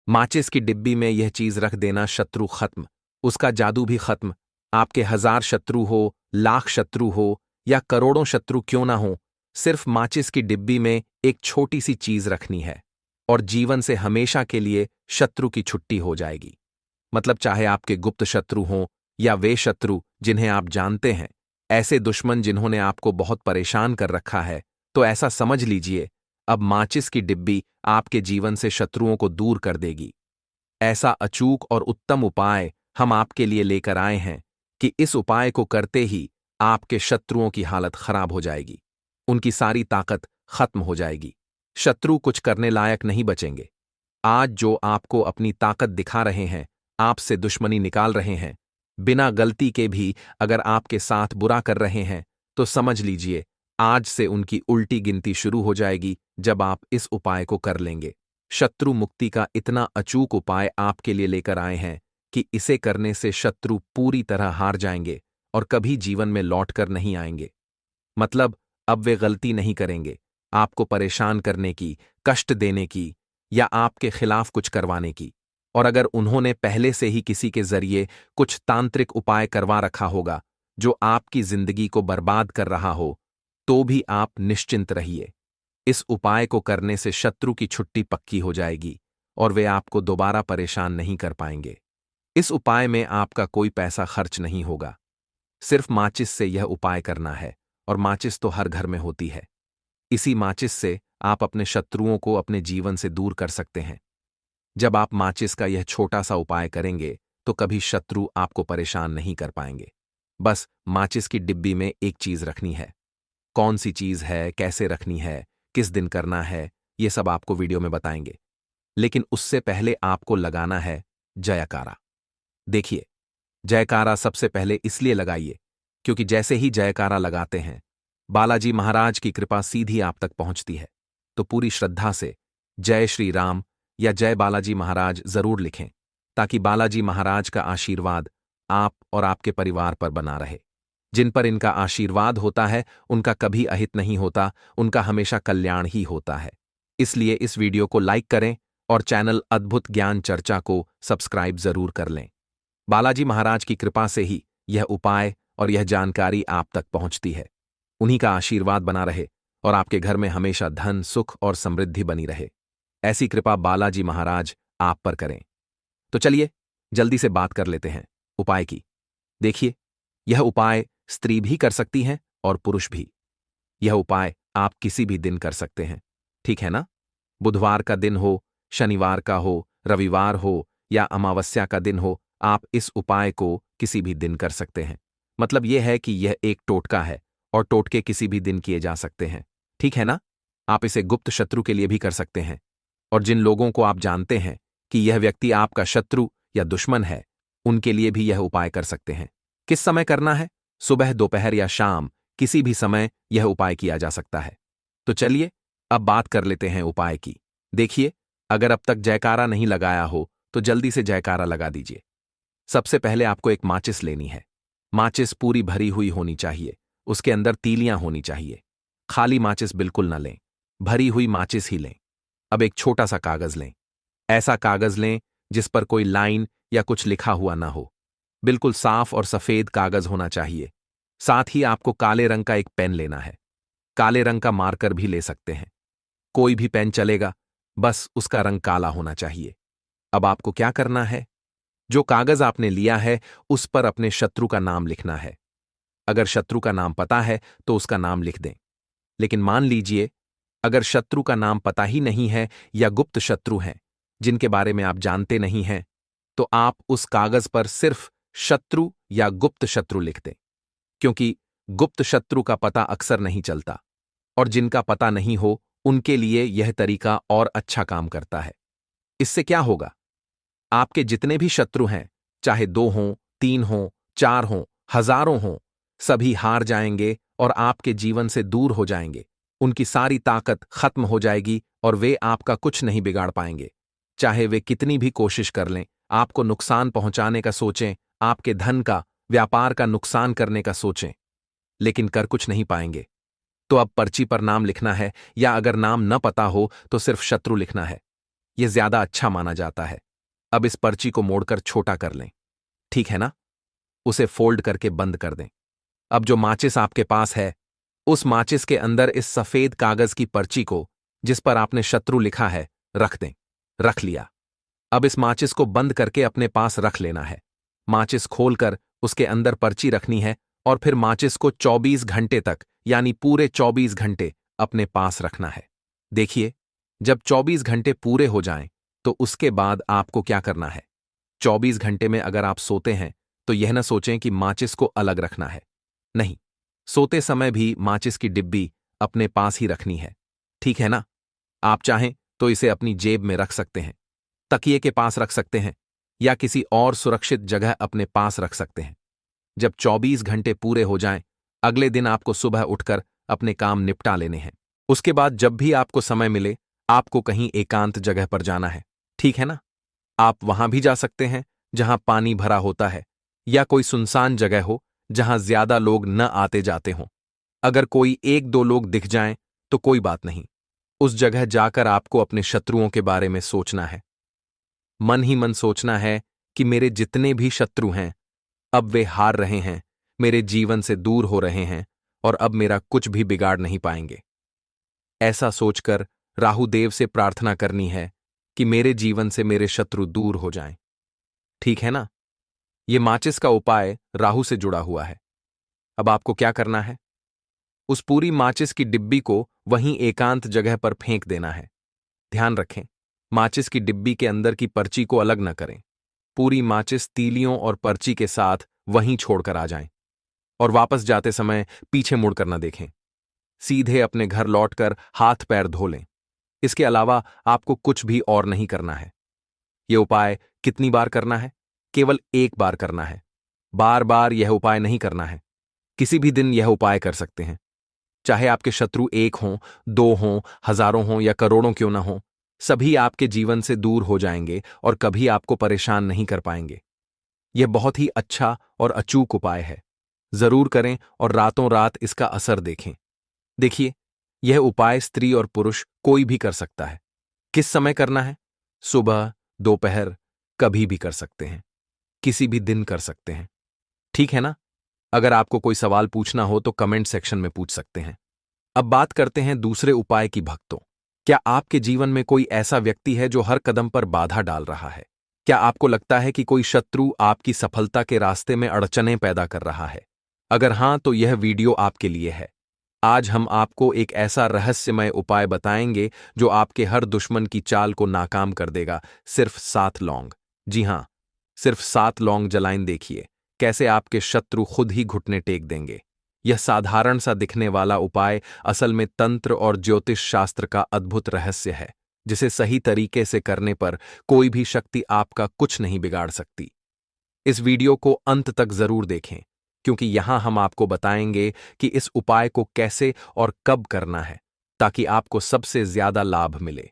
माचिस की डिब्बी में यह चीज रख देना, शत्रु खत्म, उसका जादू भी खत्म। आपके 1000 शत्रु हो, लाख शत्रु हो या करोड़ों शत्रु क्यों ना हो, सिर्फ माचिस की डिब्बी में एक छोटी सी चीज रखनी है और जीवन से हमेशा के लिए शत्रु की छुट्टी हो जाएगी। मतलब चाहे आपके गुप्त शत्रु हों या वे शत्रु जिन्हें आप जानते हैं, ऐसे दुश्मन जिन्होंने आपको बहुत परेशान कर रखा है, तो ऐसा समझ लीजिए अब माचिस की डिब्बी आपके जीवन से शत्रुओं को दूर कर देगी। ऐसा अचूक और उत्तम उपाय हम आपके लिए लेकर आए हैं कि इस उपाय को करते ही आपके शत्रुओं की हालत खराब हो जाएगी, उनकी सारी ताकत खत्म हो जाएगी, शत्रु कुछ करने लायक नहीं बचेंगे। आज जो आपको अपनी ताकत दिखा रहे हैं, आपसे दुश्मनी निकाल रहे हैं, बिना गलती के भी अगर आपके साथ बुरा कर रहे हैं, तो समझ लीजिए आज से उनकी उल्टी गिनती शुरू हो जाएगी जब आप इस उपाय को कर लेंगे। शत्रु मुक्ति का इतना अचूक उपाय आपके लिए लेकर आए हैं कि इसे करने से शत्रु पूरी तरह हार जाएंगे और कभी जीवन में लौटकर नहीं आएंगे। मतलब अब वे गलती नहीं करेंगे आपको परेशान करने की, कष्ट देने की या आपके खिलाफ कुछ करवाने की। और अगर उन्होंने पहले से ही किसी के जरिए कुछ तांत्रिक उपाय करवा रखा होगा जो आपकी जिंदगी को बर्बाद कर रहा हो, तो भी आप निश्चिंत रहिए। इस उपाय को करने से शत्रु की छुट्टी पक्की हो जाएगी और वे आपको दोबारा परेशान नहीं कर पाएंगे। इस उपाय में आपका कोई पैसा खर्च नहीं होगा, सिर्फ माचिस से यह उपाय करना है और माचिस तो हर घर में होती है। इसी माचिस से आप अपने शत्रुओं को अपने जीवन से दूर कर सकते हैं। जब आप माचिस का यह छोटा सा उपाय करेंगे तो कभी शत्रु आपको परेशान नहीं कर पाएंगे। बस माचिस की डिब्बी में एक चीज रखनी है। कौन सी चीज है, कैसे रखनी है, किस दिन करना है, ये सब आपको वीडियो में बताएंगे। लेकिन उससे पहले आपको लगाना है जयकारा। देखिए, जयकारा सबसे पहले इसलिए लगाइए क्योंकि जैसे ही जयकारा लगाते हैं, बालाजी महाराज की कृपा सीधी आप तक पहुंचती है। तो पूरी श्रद्धा से जय श्री राम या जय बालाजी महाराज जरूर लिखें ताकि बालाजी महाराज का आशीर्वाद आप और आपके परिवार पर बना रहे। जिन पर इनका आशीर्वाद होता है उनका कभी अहित नहीं होता, उनका हमेशा कल्याण ही होता है। इसलिए इस वीडियो को लाइक करें और चैनल अद्भुत ज्ञान चर्चा को सब्सक्राइब जरूर कर लें। बालाजी महाराज की कृपा से ही यह उपाय और यह जानकारी आप तक पहुंचती है। उन्हीं का आशीर्वाद बना रहे और आपके घर में हमेशा धन, सुख और समृद्धि बनी रहे, ऐसी कृपा बालाजी महाराज आप पर करें। तो चलिए जल्दी से बात कर लेते हैं उपाय की। देखिए, यह उपाय स्त्री भी कर सकती हैं और पुरुष भी। यह उपाय आप किसी भी दिन कर सकते हैं, ठीक है ना? बुधवार का दिन हो, शनिवार का हो, रविवार हो या अमावस्या का दिन हो, आप इस उपाय को किसी भी दिन कर सकते हैं। मतलब यह है कि यह एक टोटका है और टोटके किसी भी दिन किए जा सकते हैं, ठीक है ना? आप इसे गुप्त शत्रु के लिए भी कर सकते हैं और जिन लोगों को आप जानते हैं कि यह व्यक्ति आपका शत्रु या दुश्मन है, उनके लिए भी यह उपाय कर सकते हैं। किस समय करना है? सुबह, दोपहर या शाम, किसी भी समय यह उपाय किया जा सकता है। तो चलिए अब बात कर लेते हैं उपाय की। देखिए, अगर अब तक जयकारा नहीं लगाया हो तो जल्दी से जयकारा लगा दीजिए। सबसे पहले आपको एक माचिस लेनी है। माचिस पूरी भरी हुई होनी चाहिए, उसके अंदर तीलियां होनी चाहिए। खाली माचिस बिल्कुल न लें, भरी हुई माचिस ही लें। अब एक छोटा सा कागज लें। ऐसा कागज लें जिस पर कोई लाइन या कुछ लिखा हुआ ना हो। बिल्कुल साफ और सफेद कागज होना चाहिए। साथ ही आपको काले रंग का एक पेन लेना है। काले रंग का मार्कर भी ले सकते हैं, कोई भी पेन चलेगा, बस उसका रंग काला होना चाहिए। अब आपको क्या करना है? जो कागज आपने लिया है उस पर अपने शत्रु का नाम लिखना है। अगर शत्रु का नाम पता है तो उसका नाम लिख दें। लेकिन मान लीजिए अगर शत्रु का नाम पता ही नहीं है या गुप्त शत्रु हैं जिनके बारे में आप जानते नहीं हैं, तो आप उस कागज पर सिर्फ शत्रु या गुप्त शत्रु लिख दें, क्योंकि गुप्त शत्रु का पता अक्सर नहीं चलता और जिनका पता नहीं हो उनके लिए यह तरीका और अच्छा काम करता है। इससे क्या होगा? आपके जितने भी शत्रु हैं, चाहे 2 हों, 3 हों, 4 हों, हजारों हों, सभी हार जाएंगे और आपके जीवन से दूर हो जाएंगे। उनकी सारी ताकत खत्म हो जाएगी और वे आपका कुछ नहीं बिगाड़ पाएंगे। चाहे वे कितनी भी कोशिश कर लें, आपको नुकसान पहुंचाने का सोचें, आपके धन का, व्यापार का नुकसान करने का सोचें, लेकिन कर कुछ नहीं पाएंगे। तो अब पर्ची पर नाम लिखना है या अगर नाम न पता हो तो सिर्फ शत्रु लिखना है। यह ज्यादा अच्छा माना जाता है। अब इस पर्ची को मोड़कर छोटा कर लें, ठीक है ना? उसे फोल्ड करके बंद कर दें। अब जो माचिस आपके पास है, उस माचिस के अंदर इस सफेद कागज की पर्ची को, जिस पर आपने शत्रु लिखा है, रख दें। रख लिया। अब इस माचिस को बंद करके अपने पास रख लेना है। माचिस खोलकर उसके अंदर पर्ची रखनी है और फिर माचिस को 24 घंटे तक, यानी पूरे 24 घंटे अपने पास रखना है। देखिए, जब 24 घंटे पूरे हो जाएं, तो उसके बाद आपको क्या करना है? 24 घंटे में अगर आप सोते हैं, तो यह न सोचें कि माचिस को अलग रखना है। नहीं, सोते समय भी माचिस की डिब्बी अपने पास ही रखनी है, ठीक है ना? आप चाहें तो इसे अपनी जेब में रख सकते हैं, तकिए के पास रख सकते हैं, या किसी और सुरक्षित जगह अपने पास रख सकते हैं। जब 24 घंटे पूरे हो जाएं, अगले दिन आपको सुबह उठकर अपने काम निपटा लेने हैं। उसके बाद जब भी आपको समय मिले, आपको कहीं एकांत जगह पर जाना है, ठीक है ना? आप वहां भी जा सकते हैं जहां पानी भरा होता है, या कोई सुनसान जगह हो जहां ज्यादा लोग न आते जाते हों। अगर कोई एक दो लोग दिख जाएं तो कोई बात नहीं, उस जगह जाकर आपको अपने शत्रुओं के बारे में सोचना है। मन ही मन सोचना है कि मेरे जितने भी शत्रु हैं, अब वे हार रहे हैं, मेरे जीवन से दूर हो रहे हैं और अब मेरा कुछ भी बिगाड़ नहीं पाएंगे। ऐसा सोचकर राहुदेव से प्रार्थना करनी है कि मेरे जीवन से मेरे शत्रु दूर हो जाएं। ठीक है ना? ये माचिस का उपाय राहु से जुड़ा हुआ है। अब आपको क्या करना है? उस पूरी माचिस की डिब्बी को वहीं एकांत जगह पर फेंक देना है। ध्यान रखें, माचिस की डिब्बी के अंदर की पर्ची को अलग न करें। पूरी माचिस तीलियों और पर्ची के साथ वहीं छोड़कर आ जाएं और वापस जाते समय पीछे मुड़कर न देखें। सीधे अपने घर लौटकर हाथ पैर धो लें। इसके अलावा आपको कुछ भी और नहीं करना है। यह उपाय कितनी बार करना है? केवल एक बार करना है। बार बार यह उपाय नहीं करना है। किसी भी दिन यह उपाय कर सकते हैं। चाहे आपके शत्रु 1 हों, 2 हों, हजारों हों या करोड़ों क्यों न हों, सभी आपके जीवन से दूर हो जाएंगे और कभी आपको परेशान नहीं कर पाएंगे। यह बहुत ही अच्छा और अचूक उपाय है। जरूर करें और रातों रात इसका असर देखें। देखिए, यह उपाय स्त्री और पुरुष कोई भी कर सकता है। किस समय करना है? सुबह, दोपहर, कभी भी कर सकते हैं। किसी भी दिन कर सकते हैं। ठीक है ना? अगर आपको कोई सवाल पूछना हो तो कमेंट सेक्शन में पूछ सकते हैं। अब बात करते हैं दूसरे उपाय की भक्तों। क्या आपके जीवन में कोई ऐसा व्यक्ति है जो हर कदम पर बाधा डाल रहा है? क्या आपको लगता है कि कोई शत्रु आपकी सफलता के रास्ते में अड़चनें पैदा कर रहा है? अगर हां, तो यह वीडियो आपके लिए है। आज हम आपको एक ऐसा रहस्यमय उपाय बताएंगे जो आपके हर दुश्मन की चाल को नाकाम कर देगा। सिर्फ 7 लौंग। जी हां, सिर्फ 7 लौंग जलाइन। देखिए कैसे आपके शत्रु खुद ही घुटने टेक देंगे। यह साधारण सा दिखने वाला उपाय असल में तंत्र और ज्योतिष शास्त्र का अद्भुत रहस्य है, जिसे सही तरीके से करने पर कोई भी शक्ति आपका कुछ नहीं बिगाड़ सकती। इस वीडियो को अंत तक जरूर देखें, क्योंकि यहां हम आपको बताएंगे कि इस उपाय को कैसे और कब करना है, ताकि आपको सबसे ज्यादा लाभ मिले।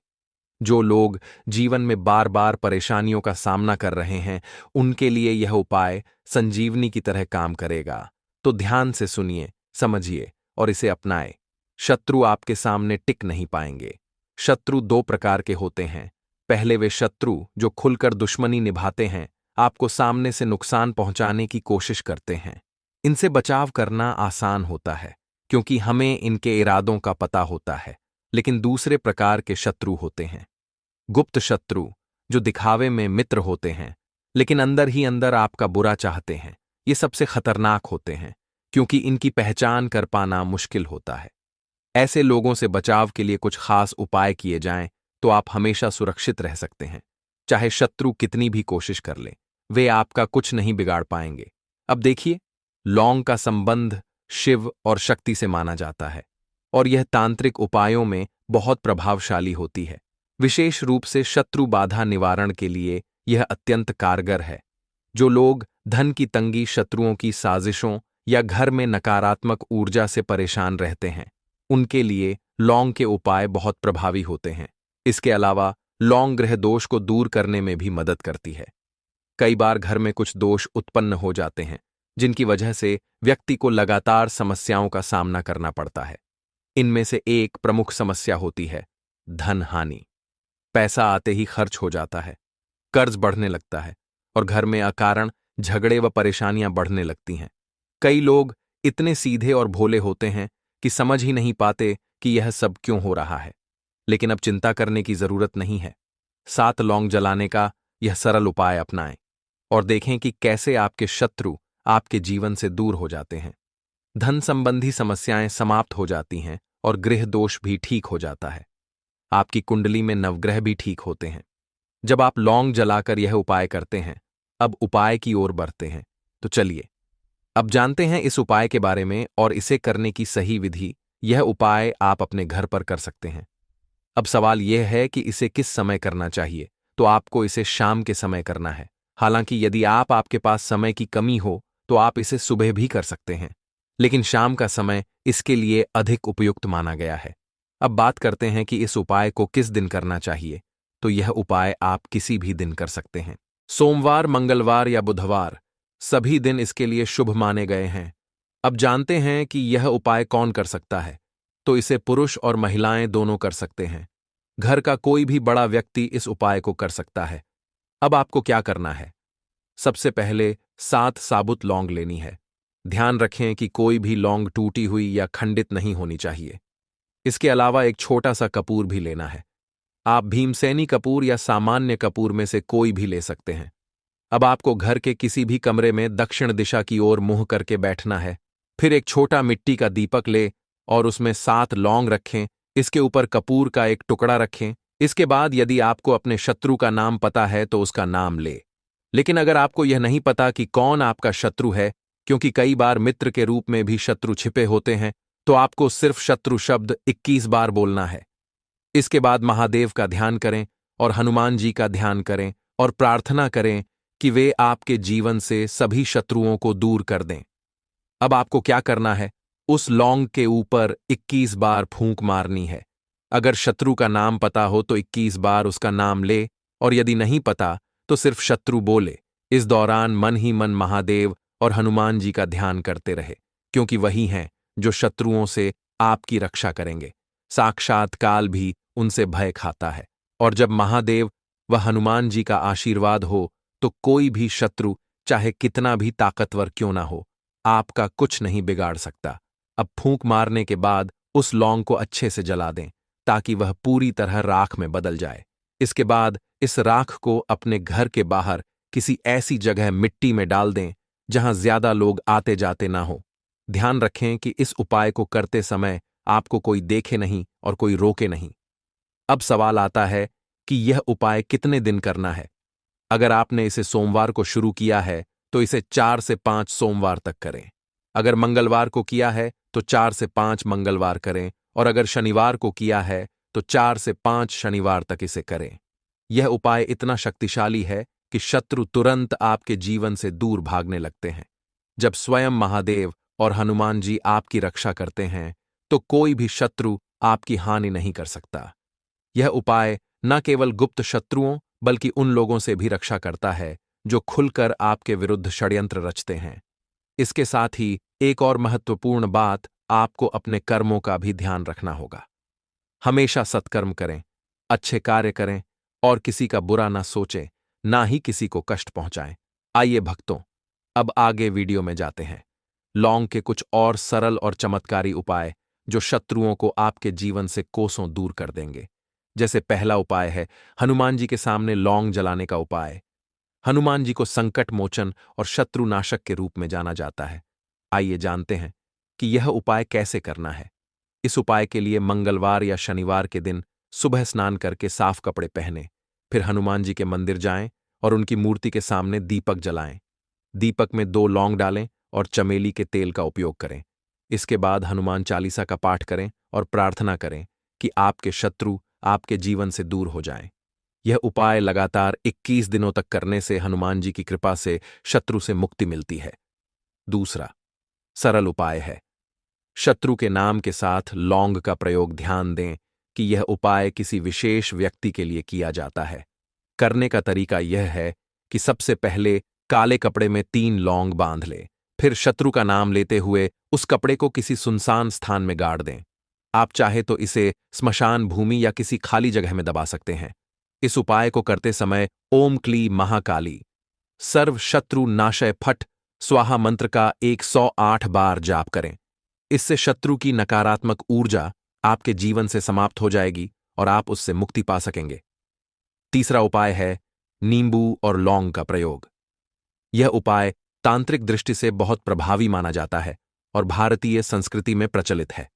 जो लोग जीवन में बार बार परेशानियों का सामना कर रहे हैं, उनके लिए यह उपाय संजीवनी की तरह काम करेगा। तो ध्यान से सुनिए, समझिए और इसे अपनाएं। शत्रु आपके सामने टिक नहीं पाएंगे। शत्रु 2 प्रकार के होते हैं। पहले वे शत्रु जो खुलकर दुश्मनी निभाते हैं, आपको सामने से नुकसान पहुंचाने की कोशिश करते हैं। इनसे बचाव करना आसान होता है, क्योंकि हमें इनके इरादों का पता होता है। लेकिन दूसरे प्रकार के शत्रु होते हैं गुप्त शत्रु, जो दिखावे में मित्र होते हैं, लेकिन अंदर ही अंदर आपका बुरा चाहते हैं। ये सबसे खतरनाक होते हैं, क्योंकि इनकी पहचान कर पाना मुश्किल होता है। ऐसे लोगों से बचाव के लिए कुछ खास उपाय किए जाएं, तो आप हमेशा सुरक्षित रह सकते हैं। चाहे शत्रु कितनी भी कोशिश कर ले, वे आपका कुछ नहीं बिगाड़ पाएंगे। अब देखिए, लौंग का संबंध शिव और शक्ति से माना जाता है, और यह तांत्रिक उपायों में बहुत प्रभावशाली होती है। विशेष रूप से शत्रु बाधा निवारण के लिए यह अत्यंत कारगर है। जो लोग धन की तंगी, शत्रुओं की साजिशों या घर में नकारात्मक ऊर्जा से परेशान रहते हैं, उनके लिए लौंग के उपाय बहुत प्रभावी होते हैं। इसके अलावा लौंग ग्रह दोष को दूर करने में भी मदद करती है। कई बार घर में कुछ दोष उत्पन्न हो जाते हैं, जिनकी वजह से व्यक्ति को लगातार समस्याओं का सामना करना पड़ता है। इनमें से एक प्रमुख समस्या होती है धन हानि। पैसा आते ही खर्च हो जाता है, कर्ज बढ़ने लगता है और घर में अकारण झगड़े व परेशानियां बढ़ने लगती हैं। कई लोग इतने सीधे और भोले होते हैं कि समझ ही नहीं पाते कि यह सब क्यों हो रहा है। लेकिन अब चिंता करने की जरूरत नहीं है। 7 लौंग जलाने का यह सरल उपाय अपनाएं और देखें कि कैसे आपके शत्रु आपके जीवन से दूर हो जाते हैं। धन संबंधी समस्याएं समाप्त हो जाती हैं और गृह दोष भी ठीक हो जाता है। आपकी कुंडली में नवग्रह भी ठीक होते हैं। जब आप लौंग जलाकर यह उपाय करते हैं, अब उपाय की ओर बढ़ते हैं। तो चलिए अब जानते हैं इस उपाय के बारे में और इसे करने की सही विधि। यह उपाय आप अपने घर पर कर सकते हैं। अब सवाल यह है कि इसे किस समय करना चाहिए। तो आपको इसे शाम के समय करना है। हालांकि यदि आपके पास समय की कमी हो तो आप इसे सुबह भी कर सकते हैं, लेकिन शाम का समय इसके लिए अधिक उपयुक्त माना गया है। अब बात करते हैं कि इस उपाय को किस दिन करना चाहिए। तो यह उपाय आप किसी भी दिन कर सकते हैं। सोमवार, मंगलवार या बुधवार, सभी दिन इसके लिए शुभ माने गए हैं। अब जानते हैं कि यह उपाय कौन कर सकता है। तो इसे पुरुष और महिलाएं दोनों कर सकते हैं। घर का कोई भी बड़ा व्यक्ति इस उपाय को कर सकता है। अब आपको क्या करना है। सबसे पहले 7 साबुत लौंग लेनी है। ध्यान रखें कि कोई भी लौंग टूटी हुई या खंडित नहीं होनी चाहिए। इसके अलावा एक छोटा सा कपूर भी लेना है। आप भीमसेनी कपूर या सामान्य कपूर में से कोई भी ले सकते हैं। अब आपको घर के किसी भी कमरे में दक्षिण दिशा की ओर मुंह करके बैठना है। फिर एक छोटा मिट्टी का दीपक ले और उसमें 7 लौंग रखें। इसके ऊपर कपूर का एक टुकड़ा रखें। इसके बाद यदि आपको अपने शत्रु का नाम पता है तो उसका नाम ले। लेकिन अगर आपको यह नहीं पता कि कौन आपका शत्रु है, क्योंकि कई बार मित्र के रूप में भी शत्रु छिपे होते हैं, तो आपको सिर्फ शत्रु शब्द 21 बार बोलना है। इसके बाद महादेव का ध्यान करें और हनुमान जी का ध्यान करें और प्रार्थना करें कि वे आपके जीवन से सभी शत्रुओं को दूर कर दें। अब आपको क्या करना है, उस लौंग के ऊपर 21 बार फूंक मारनी है। अगर शत्रु का नाम पता हो तो 21 बार उसका नाम ले, और यदि नहीं पता तो सिर्फ शत्रु बोले। इस दौरान मन ही मन महादेव और हनुमान जी का ध्यान करते रहे, क्योंकि वही हैं जो शत्रुओं से आपकी रक्षा करेंगे। साक्षात काल भी उनसे भय खाता है, और जब महादेव व हनुमान जी का आशीर्वाद हो तो कोई भी शत्रु चाहे कितना भी ताकतवर क्यों ना हो, आपका कुछ नहीं बिगाड़ सकता। अब फूंक मारने के बाद उस लौंग को अच्छे से जला दें ताकि वह पूरी तरह राख में बदल जाए। इसके बाद इस राख को अपने घर के बाहर किसी ऐसी जगह मिट्टी में डाल दें जहां ज्यादा लोग आते जाते ना हो। ध्यान रखें कि इस उपाय को करते समय आपको कोई देखे नहीं और कोई रोके नहीं। अब सवाल आता है कि यह उपाय कितने दिन करना है। अगर आपने इसे सोमवार को शुरू किया है तो इसे 4 से 5 सोमवार तक करें। अगर मंगलवार को किया है तो 4 से 5 मंगलवार करें, और अगर शनिवार को किया है तो 4 से 5 शनिवार तक इसे करें। यह उपाय इतना शक्तिशाली है कि शत्रु तुरंत आपके जीवन से दूर भागने लगते हैं। जब स्वयं महादेव और हनुमान जी आपकी रक्षा करते हैं तो कोई भी शत्रु आपकी हानि नहीं कर सकता। यह उपाय न केवल गुप्त शत्रुओं बल्कि उन लोगों से भी रक्षा करता है जो खुलकर आपके विरुद्ध षड्यंत्र रचते हैं। इसके साथ ही एक और महत्वपूर्ण बात, आपको अपने कर्मों का भी ध्यान रखना होगा। हमेशा सत्कर्म करें, अच्छे कार्य करें और किसी का बुरा ना सोचें, ना ही किसी को कष्ट पहुंचाएं। आइए भक्तों, अब आगे वीडियो में जाते हैं। लौंग के कुछ और सरल और चमत्कारी उपाय जो शत्रुओं को आपके जीवन से कोसों दूर कर देंगे। जैसे पहला उपाय है हनुमान जी के सामने लौंग जलाने का उपाय। हनुमान जी को संकट मोचन और शत्रुनाशक के रूप में जाना जाता है। आइए जानते हैं कि यह उपाय कैसे करना है। इस उपाय के लिए मंगलवार या शनिवार के दिन सुबह स्नान करके साफ कपड़े पहने, फिर हनुमान जी के मंदिर जाएं और उनकी मूर्ति के सामने दीपक जलाएं। दीपक में 2 लौंग डालें और चमेली के तेल का उपयोग करें। इसके बाद हनुमान चालीसा का पाठ करें और प्रार्थना करें कि आपके शत्रु आपके जीवन से दूर हो जाएं। यह उपाय लगातार 21 दिनों तक करने से हनुमान जी की कृपा से शत्रु से मुक्ति मिलती है। दूसरा सरल उपाय है शत्रु के नाम के साथ लौंग का प्रयोग। ध्यान दें कि यह उपाय किसी विशेष व्यक्ति के लिए किया जाता है। करने का तरीका यह है कि सबसे पहले काले कपड़े में 3 लौंग बांध ले, फिर शत्रु का नाम लेते हुए उस कपड़े को किसी सुनसान स्थान में गाड़ दें। आप चाहे तो इसे स्मशान भूमि या किसी खाली जगह में दबा सकते हैं। इस उपाय को करते समय ओम क्ली महाकाली सर्व शत्रु नाशय फट स्वाहा मंत्र का 108 बार जाप करें। इससे शत्रु की नकारात्मक ऊर्जा आपके जीवन से समाप्त हो जाएगी और आप उससे मुक्ति पा सकेंगे। तीसरा उपाय है नींबू और लौंग का प्रयोग। यह उपाय तांत्रिक दृष्टि से बहुत प्रभावी माना जाता है और भारतीय संस्कृति में प्रचलित है।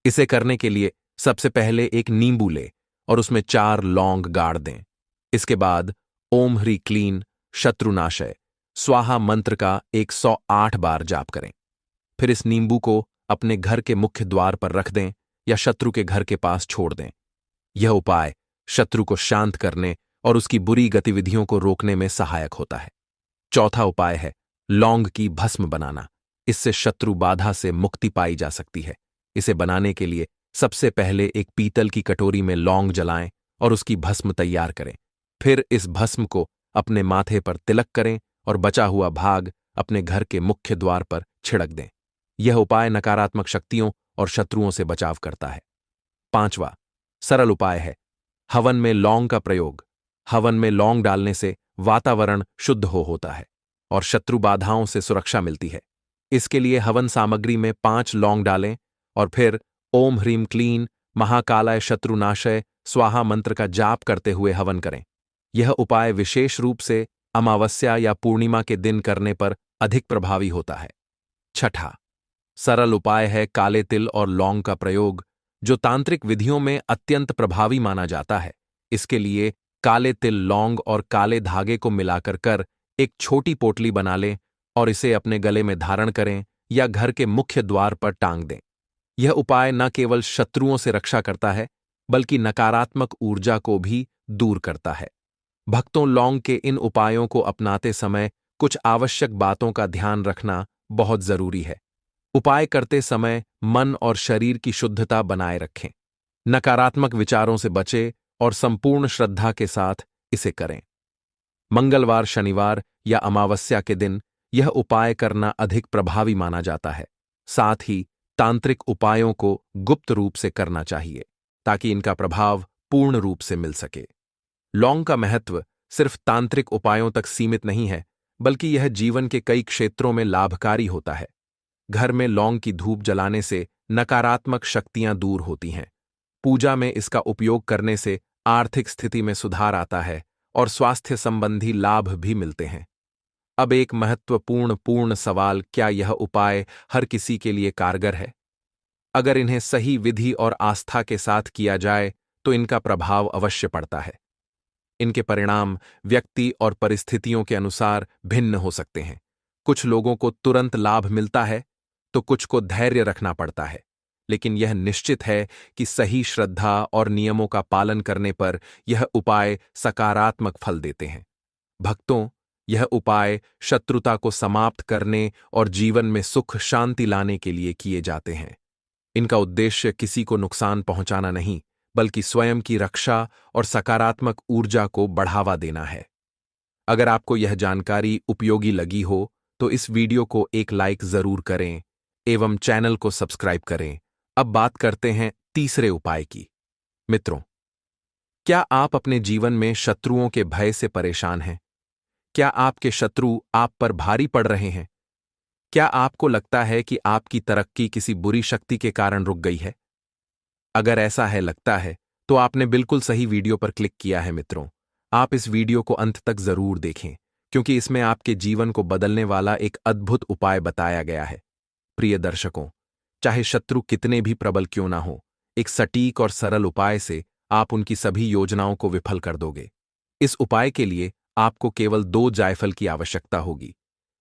इसे करने के लिए सबसे पहले एक नींबू लें और उसमें 4 लौंग गाड़ दें। इसके बाद ओम ह्री क्लीन शत्रुनाशय स्वाहा मंत्र का 108 बार जाप करें। फिर इस नींबू को अपने घर के मुख्य द्वार पर रख दें या शत्रु के घर के पास छोड़ दें। यह उपाय शत्रु को शांत करने और उसकी बुरी गतिविधियों को रोकने में सहायक होता है। चौथा उपाय है लौंग की भस्म बनाना। इससे शत्रु बाधा से मुक्ति पाई जा सकती है। इसे बनाने के लिए सबसे पहले एक पीतल की कटोरी में लौंग जलाएं और उसकी भस्म तैयार करें। फिर इस भस्म को अपने माथे पर तिलक करें और बचा हुआ भाग अपने घर के मुख्य द्वार पर छिड़क दें। यह उपाय नकारात्मक शक्तियों और शत्रुओं से बचाव करता है। पांचवा सरल उपाय है हवन में लौंग का प्रयोग। हवन में लौंग डालने से वातावरण शुद्ध होता है और शत्रु बाधाओं से सुरक्षा मिलती है। इसके लिए हवन सामग्री में 5 लौंग डालें और फिर ओम ह्रीम क्लीन महाकालाय शत्रुनाशय स्वाहा मंत्र का जाप करते हुए हवन करें। यह उपाय विशेष रूप से अमावस्या या पूर्णिमा के दिन करने पर अधिक प्रभावी होता है। छठा सरल उपाय है काले तिल और लौंग का प्रयोग, जो तांत्रिक विधियों में अत्यंत प्रभावी माना जाता है। इसके लिए काले तिल लौंग और काले धागे को मिलाकर एक छोटी पोटली बना लें और इसे अपने गले में धारण करें या घर के मुख्य द्वार पर टांग दें। यह उपाय न केवल शत्रुओं से रक्षा करता है बल्कि नकारात्मक ऊर्जा को भी दूर करता है। भक्तों, लौंग के इन उपायों को अपनाते समय कुछ आवश्यक बातों का ध्यान रखना बहुत जरूरी है। उपाय करते समय मन और शरीर की शुद्धता बनाए रखें। नकारात्मक विचारों से बचें और संपूर्ण श्रद्धा के साथ इसे करें। मंगलवार, शनिवार या अमावस्या के दिन यह उपाय करना अधिक प्रभावी माना जाता है। साथ ही तांत्रिक उपायों को गुप्त रूप से करना चाहिए ताकि इनका प्रभाव पूर्ण रूप से मिल सके। लौंग का महत्व सिर्फ तांत्रिक उपायों तक सीमित नहीं है, बल्कि यह जीवन के कई क्षेत्रों में लाभकारी होता है। घर में लौंग की धूप जलाने से नकारात्मक शक्तियां दूर होती हैं। पूजा में इसका उपयोग करने से आर्थिक स्थिति में सुधार आता है और स्वास्थ्य संबंधी लाभ भी मिलते हैं। अब एक महत्वपूर्ण सवाल, क्या यह उपाय हर किसी के लिए कारगर है? अगर इन्हें सही विधि और आस्था के साथ किया जाए तो इनका प्रभाव अवश्य पड़ता है। इनके परिणाम व्यक्ति और परिस्थितियों के अनुसार भिन्न हो सकते हैं। कुछ लोगों को तुरंत लाभ मिलता है तो कुछ को धैर्य रखना पड़ता है, लेकिन यह निश्चित है कि सही श्रद्धा और नियमों का पालन करने पर यह उपाय सकारात्मक फल देते हैं। भक्तों, यह उपाय शत्रुता को समाप्त करने और जीवन में सुख शांति लाने के लिए किए जाते हैं। इनका उद्देश्य किसी को नुकसान पहुंचाना नहीं, बल्कि स्वयं की रक्षा और सकारात्मक ऊर्जा को बढ़ावा देना है। अगर आपको यह जानकारी उपयोगी लगी हो तो इस वीडियो को एक लाइक जरूर करें एवं चैनल को सब्सक्राइब करें। अब बात करते हैं तीसरे उपाय की। मित्रों, क्या आप अपने जीवन में शत्रुओं के भय से परेशान हैं? क्या आपके शत्रु आप पर भारी पड़ रहे हैं? क्या आपको लगता है कि आपकी तरक्की किसी बुरी शक्ति के कारण रुक गई है? अगर ऐसा लगता है तो आपने बिल्कुल सही वीडियो पर क्लिक किया है। मित्रों, आप इस वीडियो को अंत तक जरूर देखें, क्योंकि इसमें आपके जीवन को बदलने वाला एक अद्भुत उपाय बताया गया है। प्रिय दर्शकों, चाहे शत्रु कितने भी प्रबल क्यों ना हो, एक सटीक और सरल उपाय से आप उनकी सभी योजनाओं को विफल कर दोगे। इस उपाय के लिए आपको केवल 2 जायफल की आवश्यकता होगी।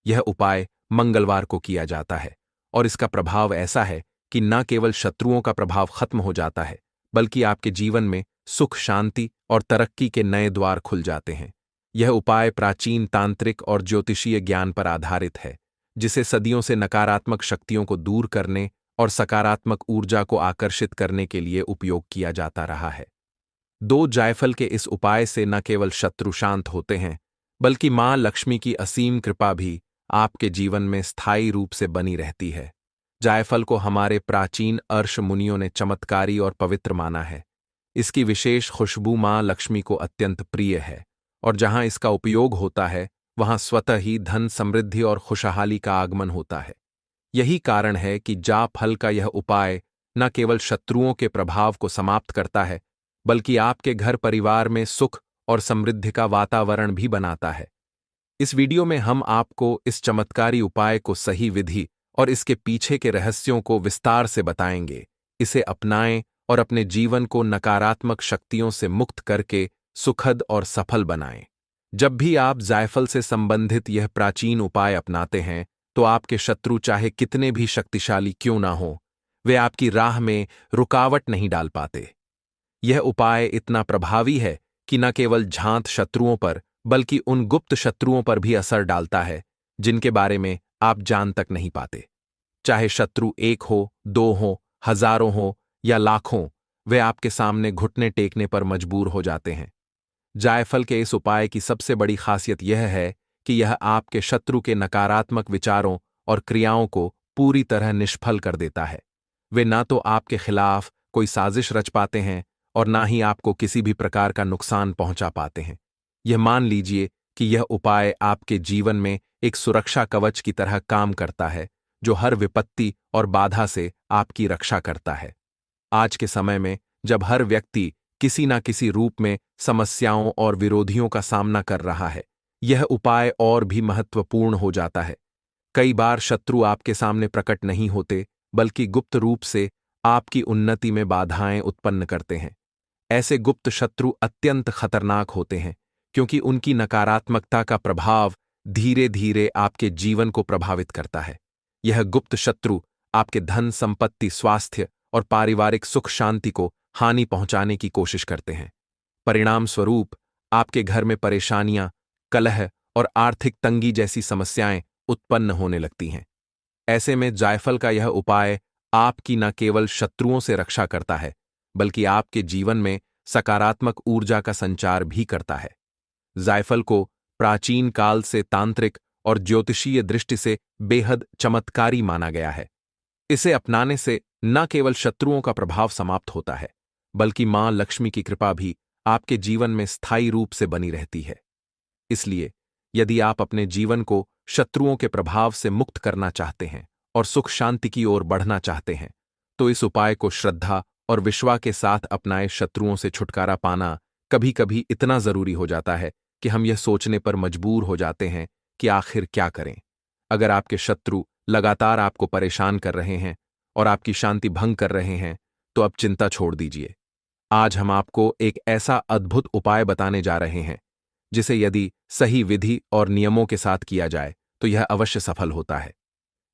यह उपाय मंगलवार को किया जाता है और इसका प्रभाव ऐसा है कि न केवल शत्रुओं का प्रभाव खत्म हो जाता है, बल्कि आपके जीवन में सुख, शांति और तरक्की के नए द्वार खुल जाते हैं। यह उपाय प्राचीन तांत्रिक और ज्योतिषीय ज्ञान पर आधारित है, जिसे सदियों से नकारात्मक शक्तियों को दूर करने और सकारात्मक ऊर्जा को आकर्षित करने के लिए उपयोग किया जाता रहा है। 2 जायफल के इस उपाय से न केवल शत्रु शांत होते हैं, बल्कि मां लक्ष्मी की असीम कृपा भी आपके जीवन में स्थायी रूप से बनी रहती है। जायफल को हमारे प्राचीन अर्ष मुनियों ने चमत्कारी और पवित्र माना है। इसकी विशेष खुशबू माँ लक्ष्मी को अत्यंत प्रिय है और जहां इसका उपयोग होता है वहां स्वतः ही धन, समृद्धि और खुशहाली का आगमन होता है। यही कारण है कि जायफल का यह उपाय न केवल शत्रुओं के प्रभाव को समाप्त करता है, बल्कि आपके घर परिवार में सुख और समृद्धि का वातावरण भी बनाता है। इस वीडियो में हम आपको इस चमत्कारी उपाय को सही विधि और इसके पीछे के रहस्यों को विस्तार से बताएंगे। इसे अपनाएं और अपने जीवन को नकारात्मक शक्तियों से मुक्त करके सुखद और सफल बनाएं। जब भी आप जायफल से संबंधित यह प्राचीन उपाय अपनाते हैं, तो आपके शत्रु चाहे कितने भी शक्तिशाली क्यों ना हो, वे आपकी राह में रुकावट नहीं डाल पाते। यह उपाय इतना प्रभावी है कि न केवल झांत शत्रुओं पर, बल्कि उन गुप्त शत्रुओं पर भी असर डालता है जिनके बारे में आप जान तक नहीं पाते। चाहे शत्रु एक हो, दो हो, हजारों हो या लाखों, वे आपके सामने घुटने टेकने पर मजबूर हो जाते हैं। जायफल के इस उपाय की सबसे बड़ी खासियत यह है कि यह आपके शत्रु के नकारात्मक विचारों और क्रियाओं को पूरी तरह निष्फल कर देता है। वे ना तो आपके खिलाफ कोई साजिश रच पाते हैं और ना ही आपको किसी भी प्रकार का नुकसान पहुंचा पाते हैं। यह मान लीजिए कि यह उपाय आपके जीवन में एक सुरक्षा कवच की तरह काम करता है, जो हर विपत्ति और बाधा से आपकी रक्षा करता है। आज के समय में जब हर व्यक्ति किसी न किसी रूप में समस्याओं और विरोधियों का सामना कर रहा है, यह उपाय और भी महत्वपूर्ण हो जाता है। कई बार शत्रु आपके सामने प्रकट नहीं होते, बल्कि गुप्त रूप से आपकी उन्नति में बाधाएं उत्पन्न करते हैं। ऐसे गुप्त शत्रु अत्यंत खतरनाक होते हैं, क्योंकि उनकी नकारात्मकता का प्रभाव धीरे धीरे आपके जीवन को प्रभावित करता है। यह गुप्त शत्रु आपके धन, संपत्ति, स्वास्थ्य और पारिवारिक सुख शांति को हानि पहुंचाने की कोशिश करते हैं। परिणाम स्वरूप आपके घर में परेशानियां, कलह और आर्थिक तंगी जैसी समस्याएं उत्पन्न होने लगती हैं। ऐसे में जायफल का यह उपाय आपकी न केवल शत्रुओं से रक्षा करता है, बल्कि आपके जीवन में सकारात्मक ऊर्जा का संचार भी करता है। जायफल को प्राचीन काल से तांत्रिक और ज्योतिषीय दृष्टि से बेहद चमत्कारी माना गया है। इसे अपनाने से न केवल शत्रुओं का प्रभाव समाप्त होता है, बल्कि मां लक्ष्मी की कृपा भी आपके जीवन में स्थायी रूप से बनी रहती है। इसलिए यदि आप अपने जीवन को शत्रुओं के प्रभाव से मुक्त करना चाहते हैं और सुख शांति की ओर बढ़ना चाहते हैं, तो इस उपाय को श्रद्धा और विश्वास के साथ अपनाए। शत्रुओं से छुटकारा पाना कभी कभी इतना जरूरी हो जाता है कि हम यह सोचने पर मजबूर हो जाते हैं कि आखिर क्या करें। अगर आपके शत्रु लगातार आपको परेशान कर रहे हैं और आपकी शांति भंग कर रहे हैं, तो अब चिंता छोड़ दीजिए। आज हम आपको एक ऐसा अद्भुत उपाय बताने जा रहे हैं जिसे यदि सही विधि और नियमों के साथ किया जाए तो यह अवश्य सफल होता है।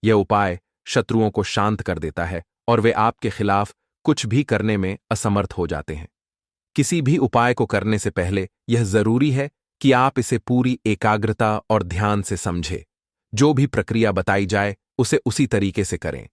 यह उपाय शत्रुओं को शांत कर देता है और वे आपके खिलाफ कुछ भी करने में असमर्थ हो जाते हैं। किसी भी उपाय को करने से पहले यह जरूरी है कि आप इसे पूरी एकाग्रता और ध्यान से समझें। जो भी प्रक्रिया बताई जाए उसे उसी तरीके से करें।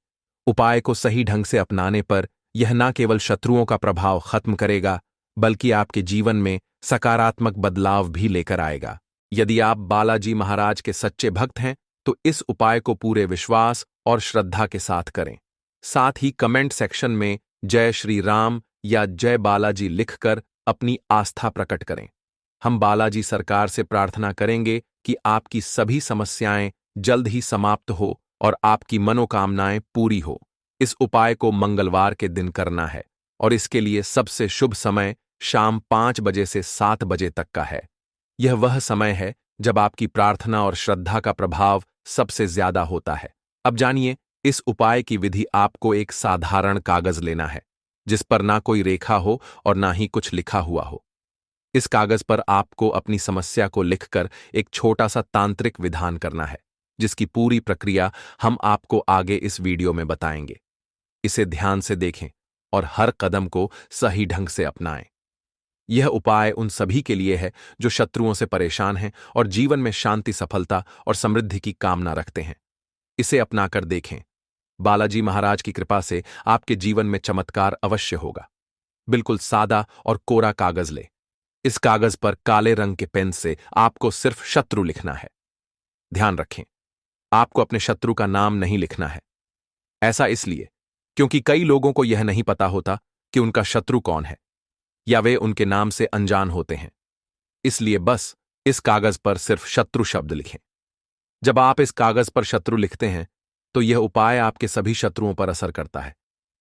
उपाय को सही ढंग से अपनाने पर यह न केवल शत्रुओं का प्रभाव खत्म करेगा, बल्कि आपके जीवन में सकारात्मक बदलाव भी लेकर आएगा। यदि आप बालाजी महाराज के सच्चे भक्त हैं, तो इस उपाय को पूरे विश्वास और श्रद्धा के साथ करें। साथ ही कमेंट सेक्शन में जय श्री राम या जय बालाजी लिखकर अपनी आस्था प्रकट करें। हम बालाजी सरकार से प्रार्थना करेंगे कि आपकी सभी समस्याएं जल्द ही समाप्त हो और आपकी मनोकामनाएं पूरी हो। इस उपाय को मंगलवार के दिन करना है और इसके लिए सबसे शुभ समय शाम 5 बजे से 7 बजे तक का है। यह वह समय है जब आपकी प्रार्थना और श्रद्धा का प्रभाव सबसे ज्यादा होता है। अब जानिए, इस उपाय की विधि। आपको एक साधारण कागज लेना है जिस पर ना कोई रेखा हो और ना ही कुछ लिखा हुआ हो। इस कागज पर आपको अपनी समस्या को लिखकर एक छोटा सा तांत्रिक विधान करना है, जिसकी पूरी प्रक्रिया हम आपको आगे इस वीडियो में बताएंगे। इसे ध्यान से देखें और हर कदम को सही ढंग से अपनाएं। यह उपाय उन सभी के लिए है जो शत्रुओं से परेशान हैं और जीवन में शांति, सफलता और समृद्धि की कामना रखते हैं। इसे अपनाकर देखें। बालाजी महाराज की कृपा से आपके जीवन में चमत्कार अवश्य होगा। बिल्कुल सादा और कोरा कागज ले। इस कागज पर काले रंग के पेन से आपको सिर्फ शत्रु लिखना है। ध्यान रखें, आपको अपने शत्रु का नाम नहीं लिखना है। ऐसा इसलिए क्योंकि कई लोगों को यह नहीं पता होता कि उनका शत्रु कौन है। या वे उनके नाम से अनजान होते हैं। इसलिए बस इस कागज पर सिर्फ शत्रु शब्द लिखें। जब आप इस कागज पर शत्रु लिखते हैं तो यह उपाय आपके सभी शत्रुओं पर असर करता है,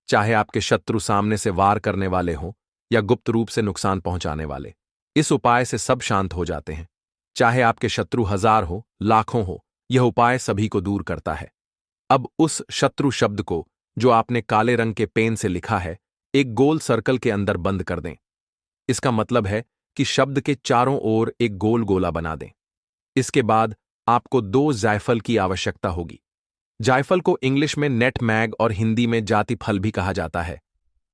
चाहे आपके शत्रु सामने से वार करने वाले हों या गुप्त रूप से नुकसान पहुंचाने वाले। इस उपाय से सब शांत हो जाते हैं। चाहे आपके शत्रु 1000 हो, लाखों हो, यह उपाय सभी को दूर करता है। अब उस शत्रु शब्द को, जो आपने काले रंग के पेन से लिखा है, एक गोल सर्कल के अंदर बंद कर दें। इसका मतलब है कि शब्द के चारों ओर एक गोल गोला बना दें। इसके बाद आपको 2 जायफल की आवश्यकता होगी। जायफल को इंग्लिश में नेटमैग और हिंदी में जाति फल भी कहा जाता है।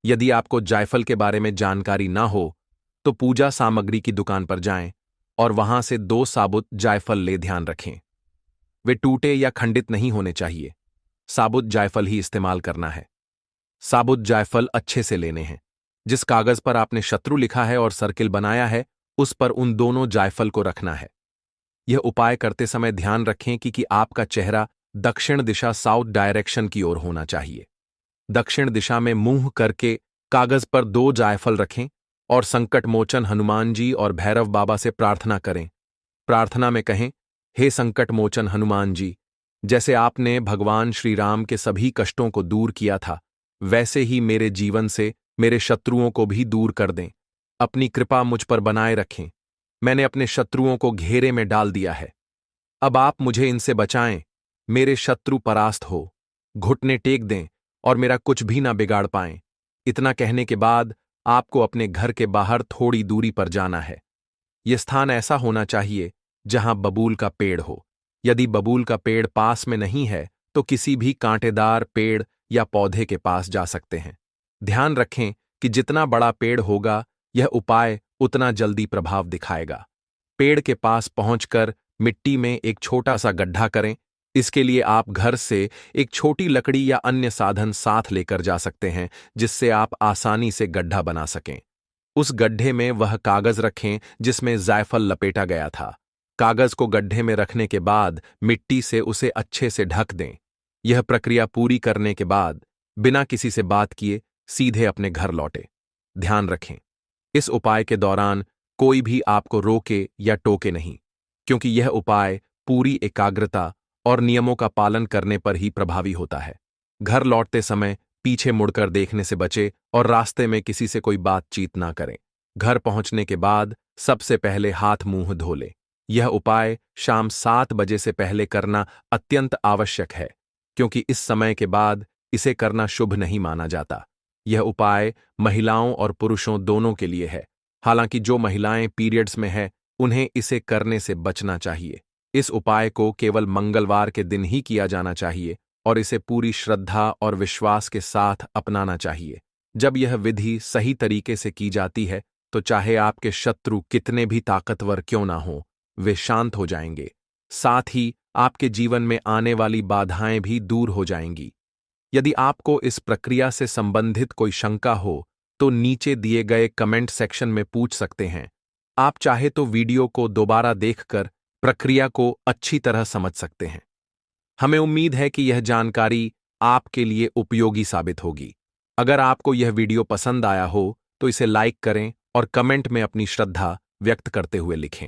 यदि आपको जायफल के बारे में जानकारी ना हो तो पूजा सामग्री की दुकान पर जाएं और वहां से 2 साबुत जायफल ले। ध्यान रखें, वे टूटे या खंडित नहीं होने चाहिए। साबुत जायफल ही इस्तेमाल करना है। साबुत जायफल अच्छे से लेने हैं। जिस कागज पर आपने शत्रु लिखा है और सर्किल बनाया है, उस पर उन दोनों जायफल को रखना है। यह उपाय करते समय ध्यान रखें कि आपका चेहरा दक्षिण दिशा, साउथ डायरेक्शन की ओर होना चाहिए। दक्षिण दिशा में मुंह करके कागज पर 2 जायफल रखें और संकट मोचन हनुमान जी और भैरव बाबा से प्रार्थना करें। प्रार्थना में कहें, हे संकट मोचन हनुमान जी, जैसे आपने भगवान श्री राम के सभी कष्टों को दूर किया था, वैसे ही मेरे जीवन से मेरे शत्रुओं को भी दूर कर दें। अपनी कृपा मुझ पर बनाए रखें। मैंने अपने शत्रुओं को घेरे में डाल दिया है। अब आप मुझे इनसे बचाएं। मेरे शत्रु परास्त हो, घुटने टेक दें और मेरा कुछ भी ना बिगाड़ पाएं। इतना कहने के बाद आपको अपने घर के बाहर थोड़ी दूरी पर जाना है। यह स्थान ऐसा होना चाहिए जहां बबूल का पेड़ हो। यदि बबूल का पेड़ पास में नहीं है तो किसी भी कांटेदार पेड़ या पौधे के पास जा सकते हैं। ध्यान रखें कि जितना बड़ा पेड़ होगा, यह उपाय उतना जल्दी प्रभाव दिखाएगा। पेड़ के पास पहुंचकर मिट्टी में एक छोटा सा गड्ढा करें। इसके लिए आप घर से एक छोटी लकड़ी या अन्य साधन साथ लेकर जा सकते हैं, जिससे आप आसानी से गड्ढा बना सकें। उस गड्ढे में वह कागज रखें जिसमें जायफल लपेटा गया था। कागज को गड्ढे में रखने के बाद मिट्टी से उसे अच्छे से ढक दें। यह प्रक्रिया पूरी करने के बाद बिना किसी से बात किए सीधे अपने घर लौटे। ध्यान रखें, इस उपाय के दौरान कोई भी आपको रोके या टोके नहीं, क्योंकि यह उपाय पूरी एकाग्रता और नियमों का पालन करने पर ही प्रभावी होता है। घर लौटते समय पीछे मुड़कर देखने से बचे और रास्ते में किसी से कोई बातचीत ना करें। घर पहुंचने के बाद सबसे पहले हाथ मुंह धो लें। यह उपाय शाम 7 बजे से पहले करना अत्यंत आवश्यक है, क्योंकि इस समय के बाद इसे करना शुभ नहीं माना जाता। यह उपाय महिलाओं और पुरुषों दोनों के लिए है। हालांकि जो महिलाएं पीरियड्स में हैं, उन्हें इसे करने से बचना चाहिए। इस उपाय को केवल मंगलवार के दिन ही किया जाना चाहिए और इसे पूरी श्रद्धा और विश्वास के साथ अपनाना चाहिए। जब यह विधि सही तरीके से की जाती है तो चाहे आपके शत्रु कितने भी ताकतवर क्यों ना हों, वे शांत हो जाएंगे। साथ ही आपके जीवन में आने वाली बाधाएं भी दूर हो जाएंगी। यदि आपको इस प्रक्रिया से संबंधित कोई शंका हो तो नीचे दिए गए कमेंट सेक्शन में पूछ सकते हैं। आप चाहे तो वीडियो को दोबारा देखकर प्रक्रिया को अच्छी तरह समझ सकते हैं। हमें उम्मीद है कि यह जानकारी आपके लिए उपयोगी साबित होगी। अगर आपको यह वीडियो पसंद आया हो तो इसे लाइक करें और कमेंट में अपनी श्रद्धा व्यक्त करते हुए लिखें।